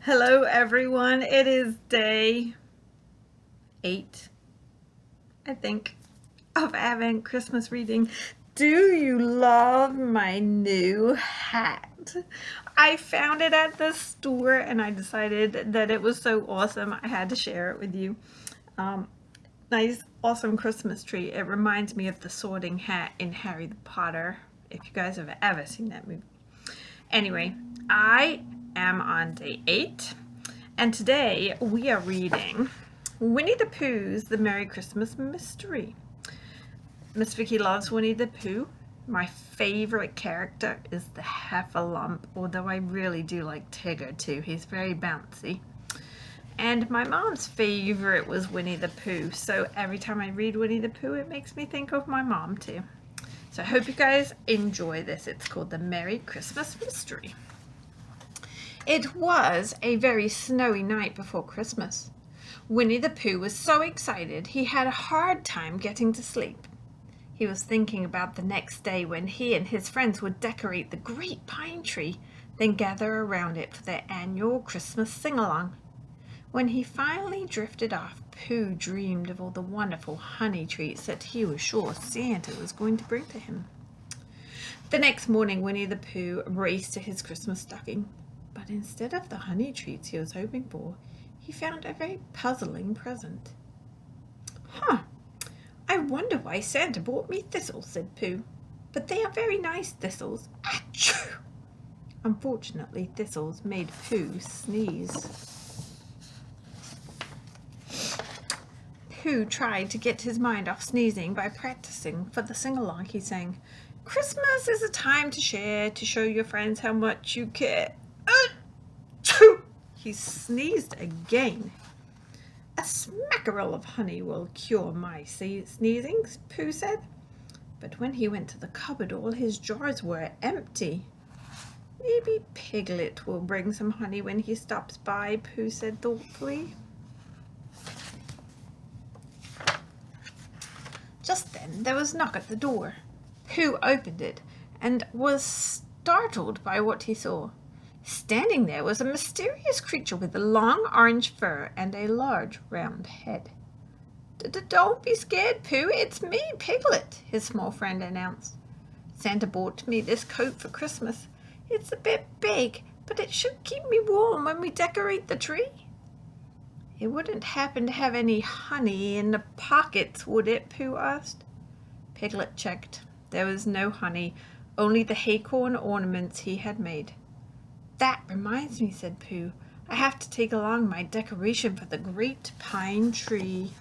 Hello, everyone. It is day 8, I think, of Advent Christmas reading. Do you love my new hat? I found it at the store and I decided that it was so awesome I had to share it with you. Nice, awesome Christmas tree. It reminds me of the Sorting Hat in Harry the Potter, if you guys have ever seen that movie. Anyway, I am on day 8. And today we are reading Winnie the Pooh's The Merry Christmas Mystery. Miss Vicky loves Winnie the Pooh. My favorite character is the Heffalump, although I really do like Tigger too. He's very bouncy. And my mom's favorite was Winnie the Pooh, so every time I read Winnie the Pooh, it makes me think of my mom too. So I hope you guys enjoy this. It's called The Merry Christmas Mystery. It was a very snowy night before Christmas. Winnie the Pooh was so excited he had a hard time getting to sleep. He was thinking about the next day when he and his friends would decorate the great pine tree, then gather around it for their annual Christmas sing-along. When he finally drifted off, Pooh dreamed of all the wonderful honey treats that he was sure Santa was going to bring to him. The next morning, Winnie the Pooh raced to his Christmas stocking. But instead of the honey treats he was hoping for, he found a very puzzling present. I wonder why Santa brought me thistles, said Pooh. But they are very nice thistles. Achoo! Unfortunately, thistles made Pooh sneeze. Pooh tried to get his mind off sneezing by practicing for the sing-along. He sang, "Christmas is a time to share, to show your friends how much you care." Achoo! He sneezed again. "A smackerel of honey will cure my sneezing," Pooh said. But when he went to the cupboard, all his jars were empty. "Maybe Piglet will bring some honey when he stops by," Pooh said thoughtfully. Just then there was a knock at the door. Pooh opened it and was startled by what he saw. Standing there was a mysterious creature with a long orange fur and a large round head. "Don't be scared, Pooh, it's me, Piglet," his small friend announced. "Santa bought me this coat for Christmas. It's a bit big, but it should keep me warm when we decorate the tree." "It wouldn't happen to have any honey in the pockets, would it?" Pooh asked. Piglet checked. There was no honey, only the acorn ornaments he had made. "That reminds me," said Pooh. "I have to take along my decoration for the great pine tree."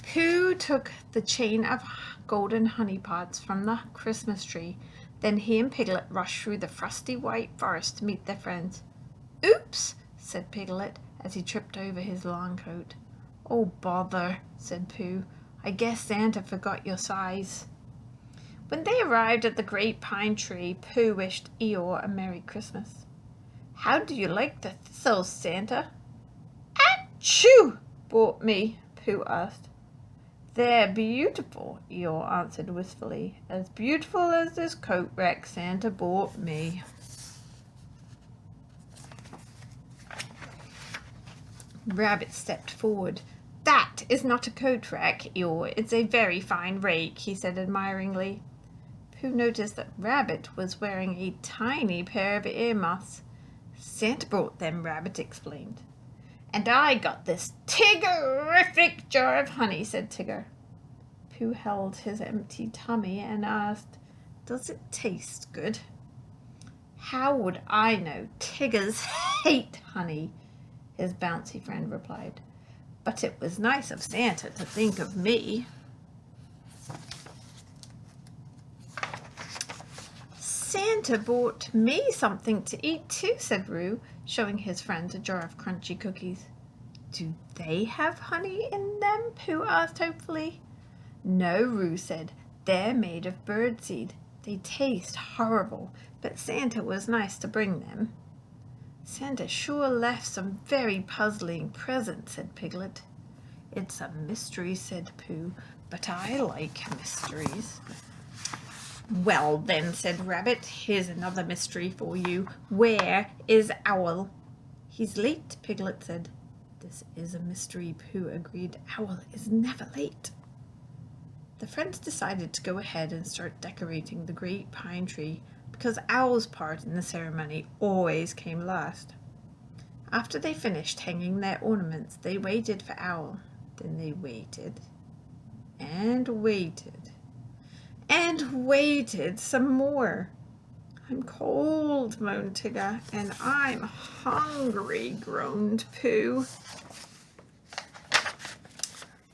Pooh took the chain of golden honey pots from the Christmas tree. Then he and Piglet rushed through the frosty white forest to meet their friends. "Oops," said Piglet as he tripped over his long coat. "Oh, bother," said Pooh. "I guess Santa forgot your size." When they arrived at the great pine tree, Pooh wished Eeyore a Merry Christmas. "How do you like the thistles, Santa?" "Achoo!" brought me, Pooh asked. "They're beautiful," Eeyore answered wistfully. "As beautiful as this coat rack Santa bought me." Rabbit stepped forward. "That is not a coat rack, Eeyore. It's a very fine rake," he said admiringly. Pooh noticed that Rabbit was wearing a tiny pair of earmuffs. "Santa brought them," Rabbit explained. "And I got this Tiggerific jar of honey," said Tigger. Pooh held his empty tummy and asked, "Does it taste good?" "How would I know? Tiggers hate honey," his bouncy friend replied. "But it was nice of Santa to think of me." "Santa bought me something to eat too," said Roo, showing his friends a jar of crunchy cookies. "Do they have honey in them?" Pooh asked hopefully. "No," Roo said. "They're made of birdseed. They taste horrible, but Santa was nice to bring them." "Santa sure left some very puzzling presents," said Piglet. "It's a mystery," said Pooh, "but I like mysteries." Well then, said Rabbit, here's another mystery for you. Where is Owl? He's late, Piglet said. This is a mystery, Pooh agreed. Owl is never late. The friends decided to go ahead and start decorating the great pine tree because Owl's part in the ceremony always came last. After they finished hanging their ornaments, they waited for Owl. Then they waited and waited and waited some more. I'm cold, moaned Tigger, and I'm hungry, groaned Pooh.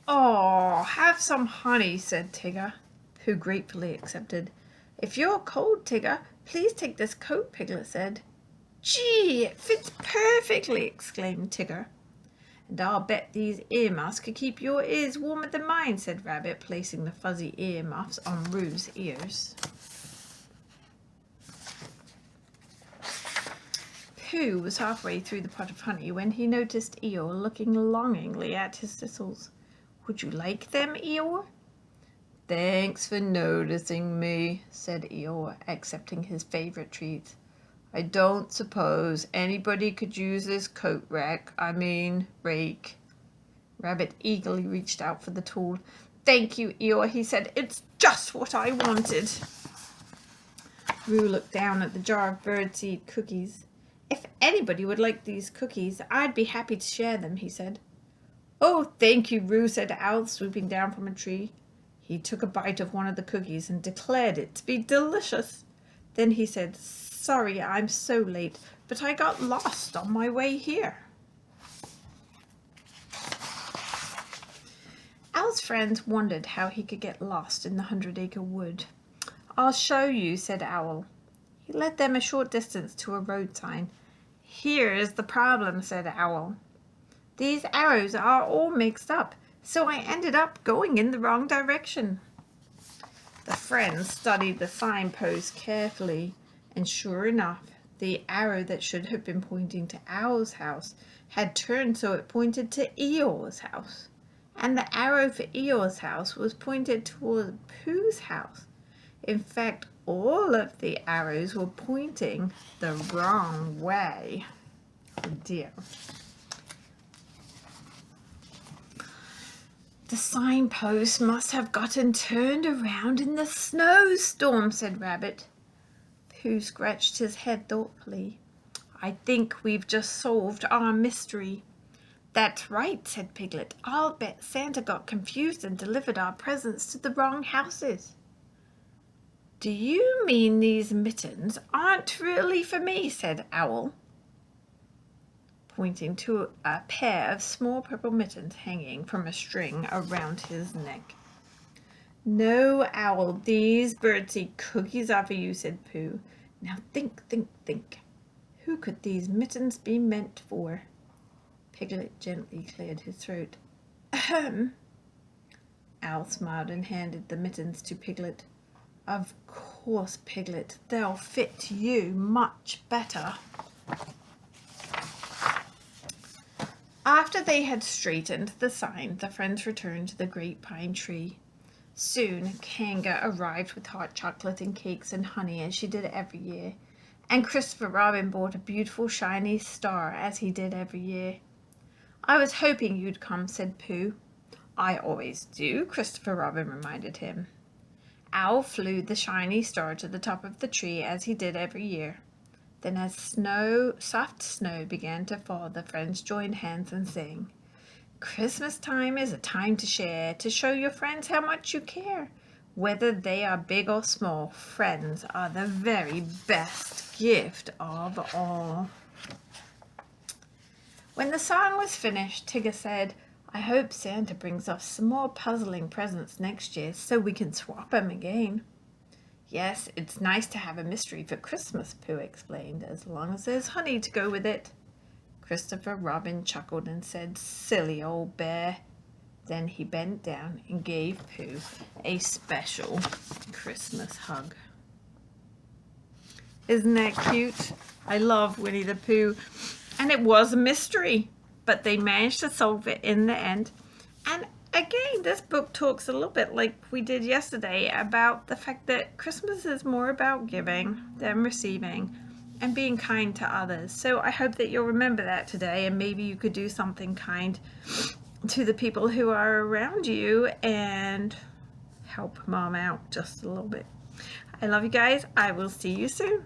Oh, have some honey, said Tigger. Pooh gratefully accepted. If you're cold, Tigger, please take this coat, Piglet said. Gee, it fits perfectly, exclaimed Tigger. And I'll bet these earmuffs could keep your ears warmer than mine, said Rabbit, placing the fuzzy earmuffs on Roo's ears. Pooh was halfway through the pot of honey when he noticed Eeyore looking longingly at his thistles. Would you like them, Eeyore? Thanks for noticing me, said Eeyore, accepting his favorite treat. I don't suppose anybody could use this coat rake. Rabbit eagerly reached out for the tool. Thank you, Eeyore, he said. It's just what I wanted. Roo looked down at the jar of birdseed cookies. If anybody would like these cookies, I'd be happy to share them, he said. Oh, thank you, Roo, said Owl, swooping down from a tree. He took a bite of one of the cookies and declared it to be delicious. Then he said, Sorry, I'm so late, but I got lost on my way here. Owl's friends wondered how he could get lost in the 100-acre wood. I'll show you, said Owl. He led them a short distance to a road sign. Here is the problem, said Owl. These arrows are all mixed up, so I ended up going in the wrong direction. The friends studied the signpost carefully, and sure enough, the arrow that should have been pointing to Owl's house had turned so it pointed to Eeyore's house. And the arrow for Eeyore's house was pointed toward Pooh's house. In fact, all of the arrows were pointing the wrong way. Oh dear. The signpost must have gotten turned around in the snowstorm, said Rabbit. Pooh scratched his head thoughtfully. I think we've just solved our mystery. That's right, said Piglet. I'll bet Santa got confused and delivered our presents to the wrong houses. Do you mean these mittens aren't really for me, said Owl, pointing to a pair of small purple mittens hanging from a string around his neck. No, Owl, these birdseed cookies are for you, said Pooh. Now think. Who could these mittens be meant for? Piglet gently cleared his throat. Ahem. Owl smiled and handed the mittens to Piglet. Of course, Piglet, they'll fit you much better. After they had straightened the sign, the friends returned to the great pine tree. Soon, Kanga arrived with hot chocolate and cakes and honey, as she did every year, and Christopher Robin brought a beautiful shiny star, as he did every year. I was hoping you'd come, said Pooh. I always do, Christopher Robin reminded him. Owl flew the shiny star to the top of the tree, as he did every year. Then as soft snow began to fall, the friends joined hands and sang, Christmas time is a time to share, to show your friends how much you care. Whether they are big or small, friends are the very best gift of all. When the song was finished, Tigger said, I hope Santa brings us some more puzzling presents next year so we can swap 'em again. Yes, it's nice to have a mystery for Christmas, Pooh explained, as long as there's honey to go with it. Christopher Robin chuckled and said, Silly old bear. Then he bent down and gave Pooh a special Christmas hug. Isn't that cute? I love Winnie the Pooh. And it was a mystery, but they managed to solve it in the end. And again, this book talks a little bit like we did yesterday about the fact that Christmas is more about giving than receiving and being kind to others. So I hope that you'll remember that today, and maybe you could do something kind to the people who are around you and help Mom out just a little bit. I love you guys. I will see you soon.